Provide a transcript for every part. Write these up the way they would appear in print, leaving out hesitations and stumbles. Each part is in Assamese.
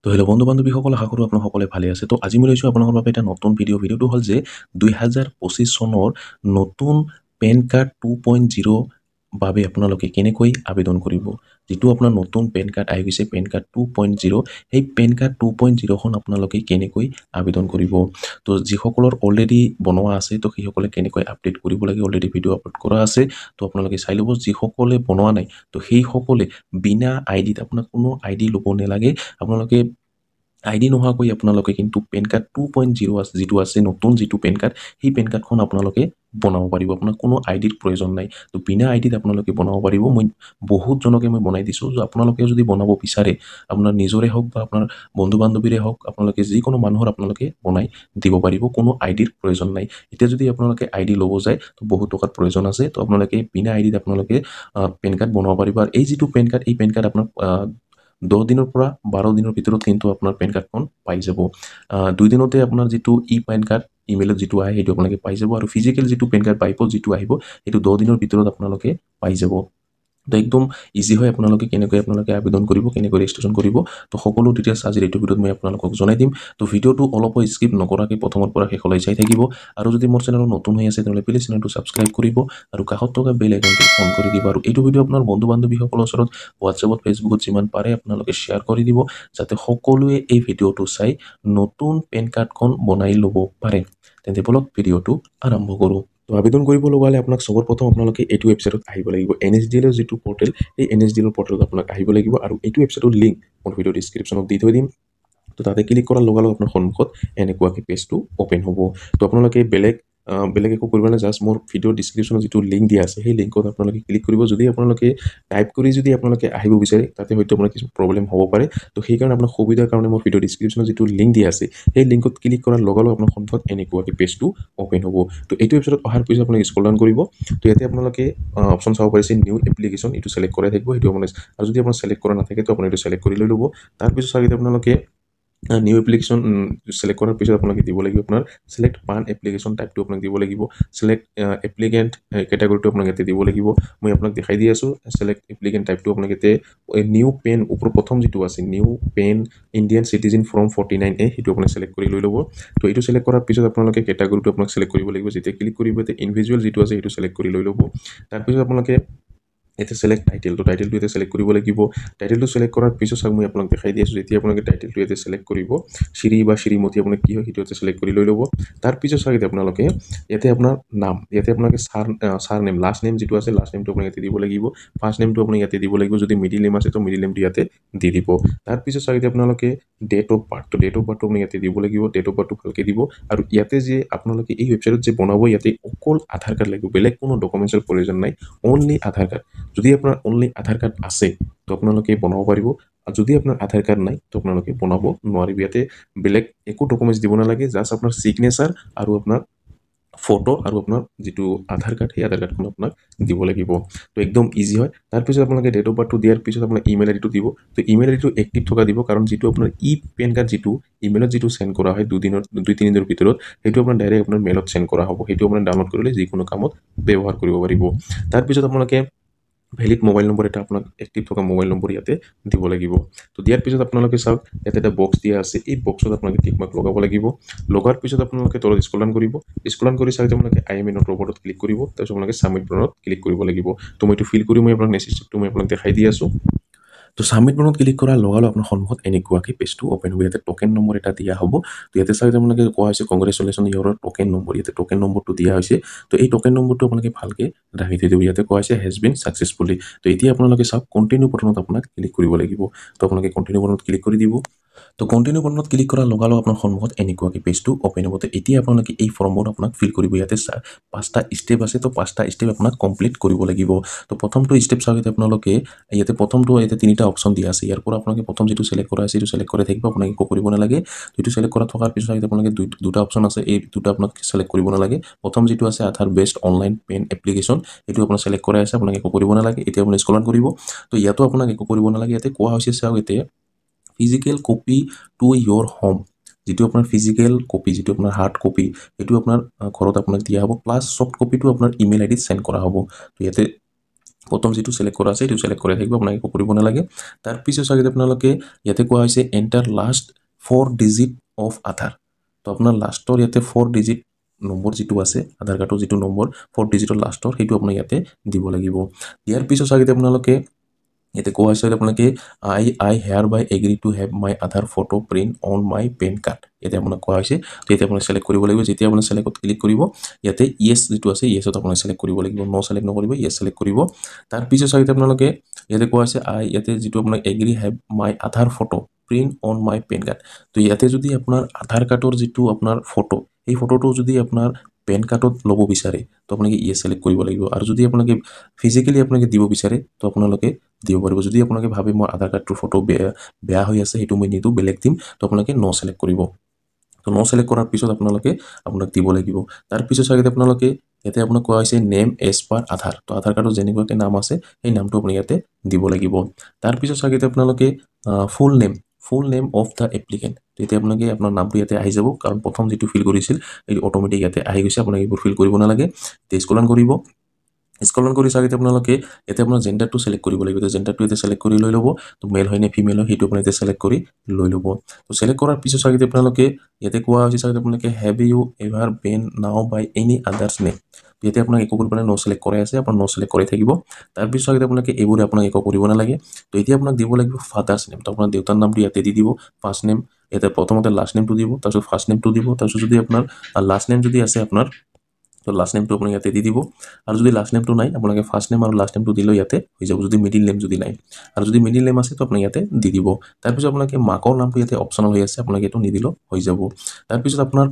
তো হেল্ল' বন্ধু বান্ধৱীসকল, আশা কৰোঁ আপোনালোকে ভালে আছে। তো আজি মই লৈছোঁ আপোনালোকৰ বাবে এটা নতুন ভিডিঅ'টো হ'ল যে 2025 চনৰ নতুন পেন কাৰ্ড 2.0 বাবে আপোনালোকে কেনেকৈ আবেদন কৰিব। যিটো আপোনাৰ নতুন পেন কাৰ্ড আহি গৈছে, পেন কাৰ্ড 2.0, সেই পেন কাৰ্ড 2.0খন আপোনালোকে কেনেকৈ আবেদন কৰিব। তো যিসকলৰ অলৰেডি বনোৱা আছে, তো সেইসকলে কেনেকৈ আপডেট কৰিব লাগে, অলৰেডি ভিডিঅ' আপলোড কৰা আছে। তো আপোনালোকে চাই ল'ব। যিসকলে বনোৱা নাই, তো সেইসকলে বিনা আইডিত, আপোনাক কোনো আইডি ল'ব নালাগে। আপোনালোকে আইডি নোহোৱাকৈ আপোনালোকে কিন্তু পেন কাৰ্ড 2.0 আছে, যিটো আছে নতুন যিটো পেন কাৰ্ড, সেই পেন কাৰ্ডখন আপোনালোকে বনাব পাৰিব। আপোনাক কোনো আইডিৰ প্ৰয়োজন নাই। তো বিনা আইডিত আপোনালোকে বনাব পাৰিব। মই বহুতজনকে মই বনাই দিছোঁ। আপোনালোকে যদি বনাব বিচাৰে, আপোনাৰ নিজৰে হওক বা আপোনাৰ বন্ধু বান্ধৱীৰে হওক, আপোনালোকে যিকোনো মানুহৰ আপোনালোকে বনাই দিব পাৰিব। কোনো আইডিৰ প্ৰয়োজন নাই। এতিয়া যদি আপোনালোকে আইডি ল'ব যায়, তো বহুত টকাৰ প্ৰয়োজন আছে। তো আপোনালোকে বিনা আইডিত আপোনালোকে পেন কাৰ্ড বনাব পাৰিব। আৰু এই যিটো পেন কাৰ্ড, এই পেন কাৰ্ড আপোনাৰ 10 দিনৰ পৰা 12 দিনৰ ভিতৰত কিন্তু আপোনাৰ পেন কাৰ্ডখন পাই যাব। 2 দিনতে আপোনাৰ যিটো পেন কাৰ্ড ইমেইলত যিটো আহে, সেইটো আপোনালোকে পাই যাব। আৰু ফিজিকেল যিটো পেন কাৰ্ড বাইপত যিটো আহিব, সেইটো 10 দিনৰ ভিতৰত আপোনালোকে পাই যাব। তো একদম ইজি হয়। আপোনালোকে কেনেকৈ আবেদন কৰিব, কেনেকৈ ৰেজিষ্ট্ৰেশ্যন কৰিব, তো সকলো ডিটেইলছ আজিৰ এইটো ভিডিঅ'ত মই আপোনালোকক জনাই দিম। তো ভিডিঅ'টো অলপো স্কিপ নকৰাকৈ প্ৰথমৰ পৰা শেষলৈ চাই থাকিব। আৰু যদি মোৰ চেনেলত নতুন হৈ আছে, তেনেহ'লে প্লিজ চেনেলটো ছাবস্ক্ৰাইব কৰিব আৰু কাষত থকা বেল আইকনটো অন কৰি দিব। আৰু এইটো ভিডিঅ' আপোনাৰ বন্ধু বান্ধৱীসকলৰ ওচৰত হোৱাটছএপত, ফেচবুকত যিমান পাৰে আপোনালোকে শ্বেয়াৰ কৰি দিব, যাতে সকলোৱে এই ভিডিঅ'টো চাই নতুন পেন কাৰ্ডখন বনাই ল'ব পাৰে। তেন্তে বলক ভিডিঅ'টো আৰম্ভ কৰোঁ। তো আবেদন কৰিব লগা হ'লে আপোনাক সবৰ প্ৰথম আপোনালোকে এইটো ৱেবছাইটত আহিব লাগিব। NSDL যিটো পৰ্টেল, এই NSDL পৰ্টেলত আপোনাক আহিব লাগিব। আৰু এইটো ৱেবছাইটৰ লিংক মোৰ ভিডিঅ' ডিছক্ৰিপশ্যনত দি থৈ দিম। তো তাতে ক্লিক কৰাৰ লগে লগে আপোনাৰ সন্মুখত এনেকুৱাকৈ পেজটো অ'পেন হ'ব। তো আপোনালোকে বেলেগ একো কৰিব নালাগে। জাষ্ট মোৰ ভিডিঅ' ডিছক্ৰিপশ্যনত যিটো লিংক দিয়া আছে, সেই লিংকত আপোনালোকে ক্লিক কৰিব। যদি আপোনালোকে টাইপ কৰি যদি আপোনালোকে আহিব বিচাৰে, তাতে হয়তো আপোনাৰ কিছু প্ৰব্লেম হ'ব পাৰে। তো সেইকাৰণে আপোনাৰ সুবিধাৰ কাৰণে মোৰ ভিডিঅ' ডিছক্ৰিপশ্যনত যিটো লিংক দিয়া আছে, সেই লিংকত ক্লিক কৰাৰ লগে লগে আপোনাৰ সন্মুখত এনেকুৱাকৈ পেজটো অ'পেন হ'ব। তো এইটো ৱেবছাইটত অহাৰ পিছত আপোনালোকে স্ক্ৰল ডাউন কৰিব। তো ইয়াতে আপোনালোকে অপশ্যন চাব পাৰিছে, নিউ এপ্লিকেশ্যন, এইটো ছিলেক্ট কৰাই থাকিব। সেইটো আপোনাৰ, আৰু যদি আপোনাৰ ছিলেক্ট কৰা নাথাকে, তো আপুনি এইটো ছিলেক্ট কৰি লৈ ল'ব। তাৰপিছত চাগে আপোনালোকে নিউ এপ্লিকেশ্যন ছিলেক্ট কৰাৰ পিছত আপোনালোকে দিব লাগিব আপোনাৰ ছিলেক্ট পান এপ্লিকেশ্যন টাইপটো আপোনাক দিব লাগিব। ছিলেক্ট এপ্লিকেণ্ট কেটেগৰীটো আপোনাক ইয়াতে দিব লাগিব। মই আপোনাক দেখাই দি আছোঁ। ছিলেক্ট এপ্লিকেণ্ট টাইপটো আপোনাক ইয়াতে নিউ পেন, ওপৰ প্ৰথম যিটো আছে new PAN Indian citizen form 49A, সেইটো আপোনাক ছিলেক্ট কৰি লৈ ল'ব। তো এইটো ছিলেক্ট কৰাৰ পিছত আপোনালোকে কেটেগৰীটো আপোনাক ছিলেক্ট কৰিব লাগিব। যেতিয়া ক্লিক কৰিব, ইয়াতে ইণ্ডিভিজুৱেল যিটো আছে, সেইটো ছিলেক্ট কৰি লৈ ল'ব। তাৰপিছত আপোনালোকে ইয়াতে ছিলেক্ট টাইটেলটো ইয়াতে ছিলেক্ট কৰিব লাগিব। টাইটেলটো ছিলেক্ট কৰাৰ পিছত চাওক, মই আপোনাক দেখাই দি আছোঁ। যেতিয়া আপোনালোকে টাইটেলটো ইয়াতে ছিলেক্ট কৰিব, শ্ৰী বা শ্ৰীমতী আপোনাক কি হয়, সেইটো ইয়াতে ছিলেক্ট কৰি লৈ ল'ব। তাৰপিছত চাওক, আপোনালোকে ইয়াতে আপোনাৰ নাম, ইয়াতে আপোনালোকে ছাৰ নেম, লাষ্ট নেম যিটো আছে, লাষ্ট নেমটো আপোনাক ইয়াতে দিব লাগিব। ফাৰ্ষ্ট নেমটো আপুনি ইয়াতে দিব লাগিব। যদি মিডিল নেম আছে, তো মিডিল নেমটো ইয়াতে দি দিব। তাৰপিছত চাওক, আপোনালোকে ডেট অফ বাৰ্থটো আপুনি ইয়াতে দিব লাগিব। ডেট অফ বাৰ্থটো ভালকৈ দিব। আৰু ইয়াতে যে আপোনালোকে এই ৱেবছাইটত যে বনাব, ইয়াতে অকল আধাৰ কাৰ্ড লাগিব, বেলেগ কোনো ডকুমেণ্টছৰ প্ৰয়োজন নাই, অনলি আধাৰ কাৰ্ড। যদি আপোনাৰ অনলি আধাৰ কাৰ্ড আছে, তো আপোনালোকে বনাব পাৰিব। আৰু যদি আপোনাৰ আধাৰ কাৰ্ড নাই, তো আপোনালোকে বনাব নোৱাৰিব। ইয়াতে বেলেগ একো ডকুমেণ্টছ দিব নালাগে, জাষ্ট আপোনাৰ ছিগনেচাৰ আৰু আপোনাৰ ফটো আৰু আপোনাৰ যিটো আধাৰ কাৰ্ড, সেই আধাৰ কাৰ্ডখন আপোনাক দিব লাগিব। তো একদম ইজি হয়। তাৰপিছত আপোনালোকে ডেট অফ বাৰ্থটো দিয়াৰ পিছত আপোনাৰ ইমেইল আইডিটো দিব। তো ইমেইল আইডিটো এক্টিভ থকা দিব, কাৰণ যিটো আপোনাৰ পেন কাৰ্ড যিটো ইমেইলত যিটো চেণ্ড কৰা হয় 2-3 দিনৰ ভিতৰত, সেইটো আপোনাৰ ডাইৰেক্ট আপোনাৰ মেইলত চেণ্ড কৰা হ'ব। সেইটো আপোনাৰ ডাউনলোড কৰিলে যিকোনো কামত ব্যৱহাৰ কৰিব পাৰিব। তাৰপিছত আপোনালোকে ভেলিড মোবাইল নম্বৰ এটা আপোনাক এক্টিভ থকা মোবাইল নম্বৰ ইয়াতে দিব লাগিব। তো দিয়াৰ পিছত আপোনালোকে চাওক, ইয়াতে এটা বক্স দিয়া আছে, এই বক্সত আপোনালোকে টিক মাৰ্ক লগাব লাগিব। লগাৰ পিছত আপোনালোকে তলত স্ক্ৰল ডাউন কৰিব। স্ক্ৰল ডাউন কৰি চাওক, আপোনালোকে আই এম এ নট ৰবটত ক্লিক কৰিব। তাৰপিছত আপোনালোকে ছাবমিট বাটনত ক্লিক কৰিব লাগিব। তো মই এইটো ফিল কৰি মই আপোনাক নেক্সট ষ্টেপটো মই আপোনাক দেখাই দি আছোঁ। তো ছাবমিট বাটনত ক্লিক কৰাৰ লগে লগে আপোনাৰ সন্মুখত এনেকুৱাকৈ পেজটো অ'পেন হ'ব। ইয়াতে টকেন নম্বৰ এটা দিয়া হ'ব। তো ইয়াতে চাওক, আপোনালোকে কোৱা হৈছে কংগ্ৰেচুলেশ্যন ইয়ৰ টকেন নম্বৰ, ইয়াতে টকেন নম্বৰটো দিয়া হৈছে। তো এই টকেন নম্বৰটো আপোনালোকে ভালকৈ ৰাখি থৈ দিব। ইয়াতে কোৱা হৈছে হেজ বিন ছাকচেছফুলি। তো এতিয়া আপোনালোকে চাওক, কণ্টিনিউ বাটনত আপোনাক ক্লিক কৰিব লাগিব। তো আপোনালোকে কণ্টিনিউ বাটনত ক্লিক কৰি দিব। তো কণ্টিনিউ বাটনত ক্লিক কৰাৰ লগে লগে আপোনাৰ সন্মুখত এনেকুৱাকৈ পেজটো অ'পেন হ'ব। তো এতিয়া আপোনালোকে এই ফৰ্মবোৰ আপোনাক ফিল কৰিব। ইয়াতে 5টা ষ্টেপ আছে। তো 5টা ষ্টেপ আপোনাক কমপ্লিট কৰিব লাগিব। তো প্ৰথমটো ষ্টেপ চাওক, আপোনালোকে ইয়াতে প্ৰথমটো ইয়াতে 3টা অপশ্যন দিয়া আছে। ইয়াৰ পৰা আপোনালোকে প্ৰথম যিটো ছিলেক্ট কৰা আছে, সেইটো ছিলেক্ট কৰি থাকিব। আপোনাক একো কৰিব নালাগে। এইটো ছিলেক্ট কৰা থকাৰ পিছত আপোনালোকে দুটা অপশ্যন আছে, এই দুটা আপোনাক ছিলেক্ট কৰিব নালাগে। প্ৰথম যিটো আছে আধাৰ বেছড অনলাইন পেন এপ্লিকেশ্যন, এইটো আপোনাৰ ছিলেক্ট কৰাই আছে, আপোনাক একো কৰিব নালাগে। এতিয়া আপুনি স্ক্ৰল ডাউন কৰিব। তো ইয়াতো আপোনাক একো কৰিব নালাগে। ইয়াতে কোৱা হৈছে চাওক, এতিয়া physical copy to your home, যিটো আপোনাৰ ফিজিকেল কপি, যিটো আপোনাৰ হাৰ্ড কপি, সেইটো আপোনাৰ ঘৰত আপোনাক দিয়া হ'ব। প্লাছ ছফ্ট কপিটো আপোনাৰ ইমেইল আইডিত চেণ্ড কৰা হ'ব। তো ইয়াতে প্ৰথম যিটো চিলেক্ট কৰা আছে এইটো চিলেক্ট কৰি থাকিব, আপোনাক একো কৰিব নালাগে। তাৰপিছত চাগে আপোনালোকে ইয়াতে কোৱা হৈছে এণ্টাৰ লাষ্ট 4 ডিজিট অফ আধাৰ। তো আপোনাৰ লাষ্টৰ ইয়াতে 4 ডিজিট নম্বৰ যিটো আছে আধাৰ কাৰ্ডৰ যিটো নম্বৰ 4 ডিজিটৰ লাষ্টৰ সেইটো আপোনাক ইয়াতে দিব লাগিব। ইয়াৰ পিছত চাগে আপোনালোকে ইয়াতে কোৱা হৈছে আপোনালোকে I hereby agree to have my Aadhaar photo print on my PAN card, ইয়াতে আপোনাক কোৱা হৈছে। তো এতিয়া আপোনাক চিলেক্ট কৰিব লাগিব। যেতিয়া আপোনাৰ চিলেক্টত ক্লিক কৰিব ইয়াতে ইয়েছ যিটো আছে ইয়েছত আপোনাক চিলেক্ট কৰিব লাগিব, ন চিলেক্ট নকৰিব, ইয়েছ চিলেক্ট কৰিব। তাৰপিছত চাগে আপোনালোকে ইয়াতে কোৱা হৈছে ইয়াতে যিটো আপোনাক agree have my Aadhaar photo print on my PAN card. তো ইয়াতে যদি আপোনাৰ আধাৰ কাৰ্ডৰ যিটো আপোনাৰ ফটো এই ফটোটো যদি আপোনাৰ পেন কাৰ্ডত ল'ব বিচাৰে তো আপোনালোকে ইয়েছ চিলেক্ট কৰিব লাগিব। আৰু যদি আপোনালোকে ফিজিকেলি আপোনালোকে দিব বিচাৰে তো আপোনালোকে দিব পাৰিব। যদি আপোনালোকে ভাবে মোৰ আধাৰ কাৰ্ডটোৰ ফটো বেয়া হৈ আছে সেইটো মই নিদিওঁ বেলেগ দিম তো আপোনালোকে ন চিলেক্ট কৰিব। তো ন চিলেক্ট কৰাৰ পিছত আপোনালোকে আপোনাক দিব লাগিব। তাৰপিছত চাগে আপোনালোকে ইয়াতে আপোনাক কোৱা হৈছে নেম এজ পাৰ আধাৰ। তো আধাৰ কাৰ্ডত যেনেকুৱাকৈ নাম আছে সেই নামটো আপুনি ইয়াতে দিব লাগিব। তাৰপিছত চাগে আপোনালোকে full name of the applicant. তো এতিয়া আপোনালোকে আপোনাৰ নামটো ইয়াতে আহি যাব, কাৰণ প্ৰথম যিটো ফিল কৰিছিল এইটো অট'মেটিক ইয়াতে আহি গৈছে, আপোনাক এইবোৰ ফিল কৰিব নালাগে। এতিয়া স্কলন কৰিব, স্কলন কৰি চাগে আপোনালোকে ইয়াতে আপোনাৰ জেণ্ডাৰটো চিলেক্ট কৰিব লাগিব। জেণ্ডাৰটো ইয়াতে চিলেক্ট কৰি লৈ ল'ব। তো মেল হয় নে ফিমেল হয় সেইটো আপুনি ইয়াতে চিলেক্ট কৰি লৈ ল'ব। তো চিলেক্ট কৰাৰ পিছত চাগে আপোনালোকে ইয়াতে কোৱা হৈছে চাগে আপোনালোকে হেভ ইউ এভাৰ বেন নাও বাই এনি আদাৰ্ছ নেম। ইয়াতে আপোনাক একো কৰিব নালাগে, ন চিলেক্ট কৰাই আছে আপোনাৰ ন চিলেক্ট কৰি থাকিব। তাৰপিছত চাগে আপোনালোকে এইবোৰে আপোনাক একো কৰিব নালাগে। তো এতিয়া আপোনাক দিব লাগিব ফাদাৰ্ছ নেম। তো আপোনাৰ দেউতাৰ নামটো ইয়াতে দি দিব, ফাৰ্ষ্ট নেম ইয়াতে প্ৰথমতে লাষ্ট নেমটো দিব, তাৰপিছত ফাৰ্ষ্ট নেমটো দিব, তাৰপিছত যদি আপোনাৰ লাষ্ট নেম যদি আছে আপোনাৰ তো লাষ্ট নেমটো আপুনি ইয়াতে দি দিব। আৰু যদি লাষ্ট নেমটো নাই আপোনালোকে ফাৰ্ষ্ট নেম আৰু লাষ্ট নেমটো দিলেও ইয়াতে হৈ যাব, যদি মিডিল নেম যদি নাই। আৰু যদি মিডিল নেম আছে তো আপুনি ইয়াতে দি দিব। তাৰপিছত আপোনালোকে মাকৰ নামটো ইয়াতে অপশ্যনেল হৈ আছে, আপোনালোকে এইটো নিদিলেও হৈ যাব। তাৰপিছত আপোনাৰ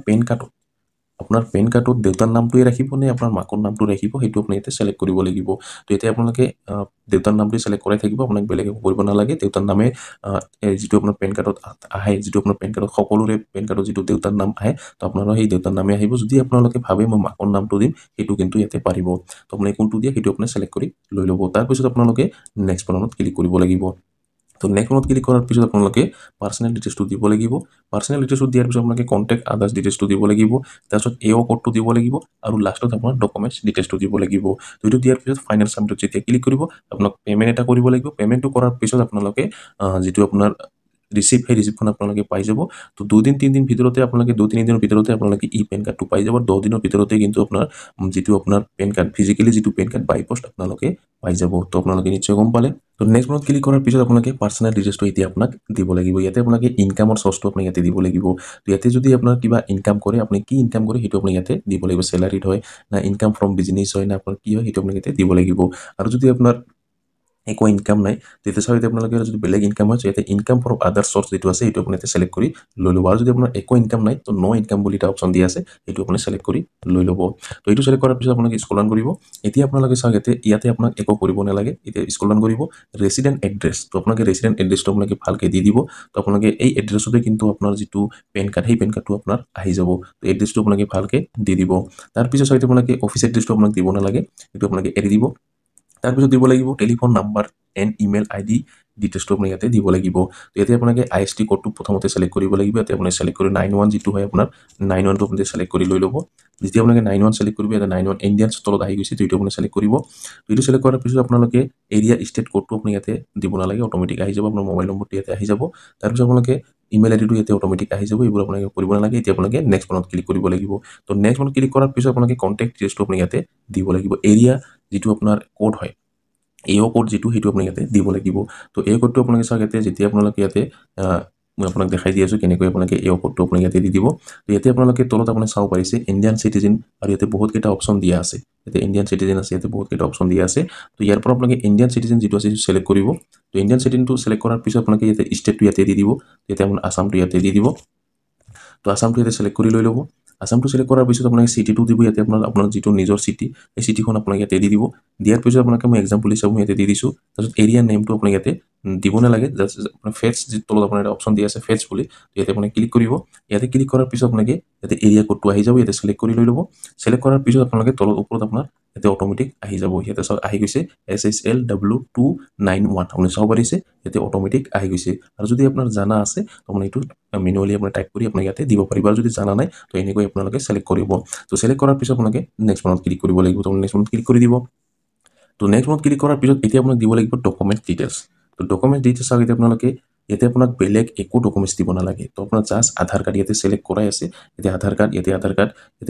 পেন কাৰ্ডত দেউতাৰ নামটোৱে ৰাখিব নে আপোনাৰ মাকৰ নামটো ৰাখিব সেইটো আপুনি ইয়াতে চিলেক্ট কৰিব লাগিব। তো এতিয়া আপোনালোকে দেউতাৰ নামটোৱে চিলেক্ট কৰাই থাকিব, আপোনাক বেলেগ একো কৰিব নালাগে। দেউতাৰ নামে যিটো আপোনাৰ পেন কাৰ্ডত আহে, যিটো আপোনাৰ পেন কাৰ্ডত সকলোৰে পেন কাৰ্ডত যিটো দেউতাৰ নাম আহে তো আপোনাৰো সেই দেউতাৰ নামে আহিব। যদি আপোনালোকে ভাবে মই মাকৰ নামটো দিম সেইটো কিন্তু ইয়াতে পাৰিব। তো আপুনি কোনটো দিয়ে সেইটো আপুনি চিলেক্ট কৰি লৈ ল'ব। তাৰপিছত আপোনালোকে নেক্সট বাটনত ক্লিক কৰিব লাগিব। তো নেক্সট বাটনত ক্লিক কৰাৰ পিছত আপোনালোকে পাৰ্চনেল ডিটেইলছটো দিব লাগিব। পাৰ্চনেল ডিটেইলছটো দিয়াৰ পিছত আপোনালোকে কণ্টেক্ট আদাৰ্ছ ডিটেইলছটো দিব লাগিব। তাৰপিছত এঅ' কোডটো দিব লাগিব আৰু লাষ্টত আপোনাৰ ডকুমেণ্টছ ডিটেইলছটো দিব লাগিব। তো এইটো দিয়াৰ পিছত ফাইনেল চাবমিটত যেতিয়া ক্লিক কৰিব আপোনাক পে'মেণ্ট এটা কৰিব লাগিব। পে'মেণ্টটো কৰাৰ পিছত আপোনালোকে যিটো আপোনাৰ ৰিচিপ্ট সেই ৰিচিপ্টখন আপোনালোকে পাই যাব। তো 2 দিন 3 দিন ভিতৰতে আপোনালোকে 2-3 দিনৰ ভিতৰতে আপোনালোকে ই পেন কাৰ্ডটো পাই যাব। 10 দিনৰ ভিতৰতে কিন্তু আপোনাৰ যিটো আপোনাৰ পেন কাৰ্ড ফিজিকেলি যিটো পেন কাৰ্ড বাই পোষ্ট আপোনালোকে পাই যাব। তো আপোনালোকে নিশ্চয় গম পালে। তো নেক্সট বাটনত ক্লিক কৰাৰ পিছত আপোনালোকে পাৰ্চনেল ডিটেইলছটো এতিয়া আপোনাক দিব লাগিব। ইয়াতে আপোনালোকে ইনকামৰ চ'ৰ্চটো আপুনি ইয়াতে দিব লাগিব। তো ইয়াতে যদি আপোনাৰ কিবা ইনকাম কৰে আপুনি কি ইনকাম কৰে সেইটো আপুনি ইয়াতে দিব লাগিব। চেলাৰীড হয় না ইনকাম ফ্ৰম বিজনেছ হয় না আপোনাৰ কি হয় সেইটো আপুনি ইয়াতে দিব লাগিব। আৰু যদি আপোনাৰ একো ইনকাম নাই তেতিয়া চাগে আপোনালোকে যদি বেলেগ ইনকাম হয় ইয়াতে ইনকাম ফ্ৰম আদাৰ চ'ৰ্চ যিটো আছে সেইটো আপুনি ইয়াতে চিলেক্ট কৰি লৈ ল'ব। আৰু যদি আপোনাৰ একো ইনকাম নাই তো ন' ইনকাম বুলি এটা অপশ্যন দিয়া আছে সেইটো আপুনি চিলেক্ট কৰি লৈ ল'ব। তো এইটো চিলেক্ট কৰাৰ পিছত আপোনালোকে স্ক্ৰল কৰিব। এতিয়া আপোনালোকে চাওক ইয়াতে আপোনাক একো কৰিব নালাগে। এতিয়া স্ক্ৰল কৰিব ৰেচিডেণ্ট এড্ৰেছ। তো আপোনালোকে ৰেচিডেণ্ট এড্ৰেছটো আপোনালোকে ভালকৈ দি দিব। তো আপোনালোকে এই এড্ৰেছতে কিন্তু আপোনাৰ যিটো পেন কাৰ্ড সেই পেন কাৰ্ডটো আপোনাৰ আহি যাব। তো এড্ৰেছটো আপোনালোকে ভালকৈ দি দিব। তাৰপিছত চাগে আপোনালোকে অফিচ এড্ৰেছটো আপোনাক দিব নালাগে, সেইটো আপোনালোকে এৰি দিব। তাৰপিছত দিব লাগিব telephone number and email ID ডিটেইলছটো আপুনি ইয়াতে দিব লাগিব। তো ইয়াতে আপোনালোকে IST কোডটো প্ৰথমতে চিলেক্ট কৰিব লাগিব। ইয়াতে আপুনি চিলেক্ট কৰি 91 যিটো হয় আপোনাৰ 91টো আপুনি চিলেক্ট কৰি লৈ ল'ব। যেতিয়া আপোনালোকে 91 চিলেক্ট কৰিব ইয়াতে 91 ইণ্ডিয়ানছ তলত আহি গৈছে, তো এইটো আপুনি চিলেক্ট কৰিব। তো এইটো চিলেক্ট কৰাৰ পিছত আপোনালোকে এৰিয়া ষ্টেট কোডটো আপুনি ইয়াতে দিব নালাগে, অট'মেটিক আহি যাব। আপোনাৰ মোবাইল নম্বৰটো ইয়াতে আহি যাব। তাৰপিছত আপোনালোকে ইমেইল IDটো ইয়াতে অট'মেটিক আহি যাব। এইবোৰ আপোনালোকে কৰিব নালাগে। এতিয়া আপোনালোকে নেক্সট বাটনত ক্লিক কৰিব লাগিব। তো নেক্সট বাটনত ক্লিক কৰাৰ পিছত আপোনালোকে কণ্টেক্ট ডিটেইলছটো আপুনি ইয়াতে দিব লাগিব। এৰিয়া যিটো আপোনাৰ কোড হয় এঅ' কোড যিটো সেইটো আপুনি ইয়াতে দিব লাগিব। তো এই কোডটো আপোনালোকে চাওক ইয়াতে যেতিয়া আপোনালোকে ইয়াতে মই আপোনাক দেখাই দি আছোঁ কেনেকৈ আপোনালোকে এঅ' কোডটো আপুনি ইয়াতে দি দিব। তো ইয়াতে আপোনালোকে তলত আপুনি চাব পাৰিছে ইণ্ডিয়ান চিটিজেন আৰু ইয়াতে বহুতকেইটা অপশ্যন দিয়া আছে। ইয়াতে ইণ্ডিয়ান চিটিজেন আছে, ইয়াতে বহুতকেইটা অপশ্যন দিয়া আছে। তো ইয়াৰ পৰা আপোনালোকে ইণ্ডিয়ান চিটিজেন যিটো আছে সেইটো চিলেক্ট কৰিব। তো ইণ্ডিয়ান চিটিজেনটো চিলেক্ট কৰাৰ পিছত আপোনালোকে ইয়াতে ষ্টেটটো ইয়াতে দি দিব। ইয়াতে আপোনাৰ আসামটো ইয়াতে দি দিব। তো আসামটো ইয়াতে চিলেক্ট কৰি লৈ ল'ব। আসামটো চিলেক্ট কৰাৰ পিছত আপোনালোকে চিটিটো দিব। ইয়াতে আপোনাৰ যিটো নিজৰ চিটি সেই চিটিখন আপোনালোকে ইয়াতে দি দিব। দিয়াৰ পিছত আপোনালোকে মই এক্সাম্পল হিচাপে ইয়াতে দি দিছোঁ। তাৰপিছত এৰিয়া নেমটো আপুনি ইয়াতে দিব নালাগে, জাষ্ট আপোনাৰ ফেটছ যিটো তলত আপোনাৰ এটা অপশ্যন দিয়া আছে ফেটছ বুলি, ইয়াতে আপুনি ক্লিক কৰিব। ইয়াতে ক্লিক কৰাৰ পিছত আপোনালোকে ইয়াতে এৰিয়া কোডটো আহি যাব, ইয়াতে চিলেক্ট কৰি লৈ ল'ব। চিলেক্ট কৰাৰ পিছত আপোনালোকে তলত ওপৰত আপোনাৰ ইয়াতে অট'মেটিক আহি যাব। ইয়াতে চাওক আহি গৈছে SSLW291 আপুনি চাব পাৰিছে ইয়াতে অট'মেটিক আহি গৈছে। আৰু যদি আপোনাৰ জানা আছে আপুনি এইটো মেনুৱেলি আপুনি টাইপ কৰি আপুনি ইয়াতে দিব পাৰিব। আৰু যদি জানা নাই তো এনেকৈ আপোনালোকে চিলেক্ট কৰিব। তো চিলেক্ট কৰাৰ পিছত আপোনালোকে নেক্সট বাটনত ক্লিক কৰিব লাগিব। তো নেক্সট বাটনত ক্লিক কৰি দিব। তো নেক্সট মত ক্লিক কৰাৰ পিছত এতিয়া আপোনাক দিব লাগিব ডকুমেণ্ট ডিটেইলছ তো ডকুমেণ্ট ডিটেইলছ চাওক এতিয়া আপোনালোকে ইয়াতে আপোনাক বেলেগ একো ডকুমেণ্টছ দিব নালাগে তো আপোনাৰ জাষ্ট আধাৰ কাৰ্ড ইয়াতে চিলেক্ট কৰাই আছে এতিয়া আধাৰ কাৰ্ড ইয়াতে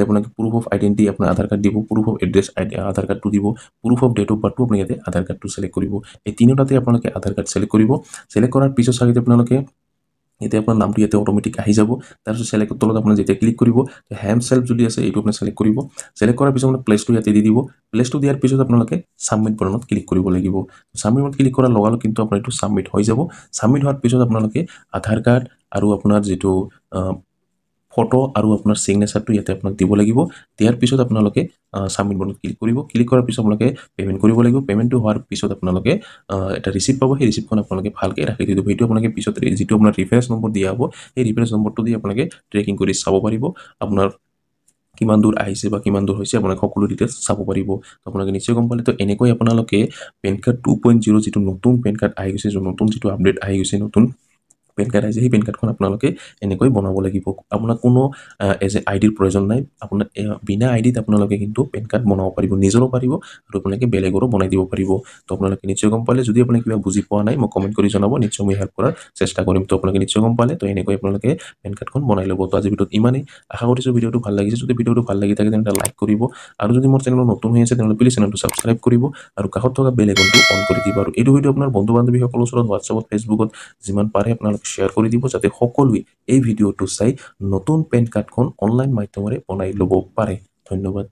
আপোনাক প্ৰুফ অফ আইডেণ্টিটি আপোনাৰ আধাৰ কাৰ্ড দিব প্ৰুফ অফ এড্ৰেছ আধাৰ কাৰ্ডটো দিব প্ৰুফ অফ ডেট অফ বাৰ্থটো আপুনি ইয়াতে আধাৰ কাৰ্ডটো চিলেক্ট কৰিব এই তিনিটাতে আপোনালোকে আধাৰ কাৰ্ড চিলেক্ট কৰিব চিলেক্ট কৰাৰ পিছত চাওক এতিয়া আপোনালোকে এতিয়া আপোনাৰ নামটো ইয়াতে অটোমেটিক আহি যাব তাৰপিছত চিলেক্টৰ তলত আপোনাৰ যেতিয়া ক্লিক কৰিব হেম সেল্ফ যদি আছে এইটো আপুনি চিলেক্ট কৰিব চিলেক্ট কৰাৰ পিছত আপোনাৰ প্লেচটো ইয়াতে দি দিব প্লেচটো দিয়াৰ পিছত আপোনালোকে ছাবমিট বাটনত ক্লিক কৰিব লাগিব ছাবমিটত ক্লিক কৰাৰ লগালগ কিন্তু আপোনাৰ এইটো ছাবমিট হৈ যাব ছাবমিট হোৱাৰ পিছত আপোনালোকে আধাৰ কাৰ্ড আৰু আপোনাৰ যিটো ফটো আৰু আপোনাৰ সিগনেচাৰটো ইয়াতে আপোনাক দিব লাগিব দিয়াৰ পিছত আপোনালোকে ছাবমিট বাটনত ক্লিক কৰিব ক্লিক কৰাৰ পিছত আপোনালোকে পেমেণ্ট কৰিব লাগিব পেমেণ্টটো হোৱাৰ পিছত আপোনালোকে এটা ৰিচিপ্ট পাব সেই ৰিচিপ্টখন আপোনালোকে ভালকৈ ৰাখি দিব সেইটো আপোনালোকে পিছত যিটো আপোনাৰ ৰিফাৰেঞ্চ নম্বৰ দিয়া হ'ব সেই ৰিফাৰেঞ্চ নম্বৰটো দি আপোনালোকে ট্ৰেকিং কৰি চাব পাৰিব আপোনাৰ কিমান দূৰ আহিছে বা কিমান দূৰ হৈছে আপোনালোকে সকলো ডিটেইলছ চাব পাৰিব আপোনালোকে নিশ্চয় গম পালে তো এনেকৈ আপোনালোকে পেন কাৰ্ড 2.0 যিটো নতুন পেন কাৰ্ড আহি গৈছে নতুন যিটো আপডেট আহি গৈছে নতুন পেন কাৰ্ড আহিছে সেই পেন কাৰ্ডখন আপোনালোকে এনেকৈ বনাব লাগিব আপোনাক কোনো এজ এ আইডিৰ প্ৰয়োজন নাই আপোনাৰ বিনা আইডিত আপোনালোকে কিন্তু পেন কাৰ্ড বনাব পাৰিব নিজৰো পাৰিব আৰু আপোনালোকে বেলেগৰো বনাই দিব পাৰিব তো আপোনালোকে নিশ্চয় গম পালে যদি আপুনি কিবা বুজি পোৱা নাই মই কমেণ্ট কৰি জনাব নিশ্চয় মই হেল্প কৰাৰ চেষ্টা কৰিম তো আপোনালোকে নিশ্চয় গম পালে তো এনেকৈ আপোনালোকে পেন কাৰ্ডখন বনাই ল'ব তো আজি ভিডিঅ'ত ইমানেই আশা কৰিছোঁ ভিডিঅ'টো ভাল লাগিছে যদি ভিডিঅ'টো ভাল লাগি থাকে তেন্তে লাইক কৰিব আৰু যদি মোৰ চেনেলত নতুন হৈ আছে তেনেহ'লে প্লিজ চেনেলটো ছাবস্ক্ৰাইব কৰিব আৰু কাষত থকা বেল আইকনটো অন কৰি দিব আৰু এইটো ভিডিঅ' আপোনাৰ বন্ধু বান্ধৱীসকলৰ ওচৰত হোৱাটছএপত ফেচবুকত যিমান পাৰে আপোনালোকে শ্বেয়াৰ কৰি দিব যাতে সকলোৱে এই ভিডিঅ'টো চাই নতুন পেন কাৰ্ডখন অনলাইন মাধ্যমেৰে বনাই ল'ব পাৰে ধন্যবাদ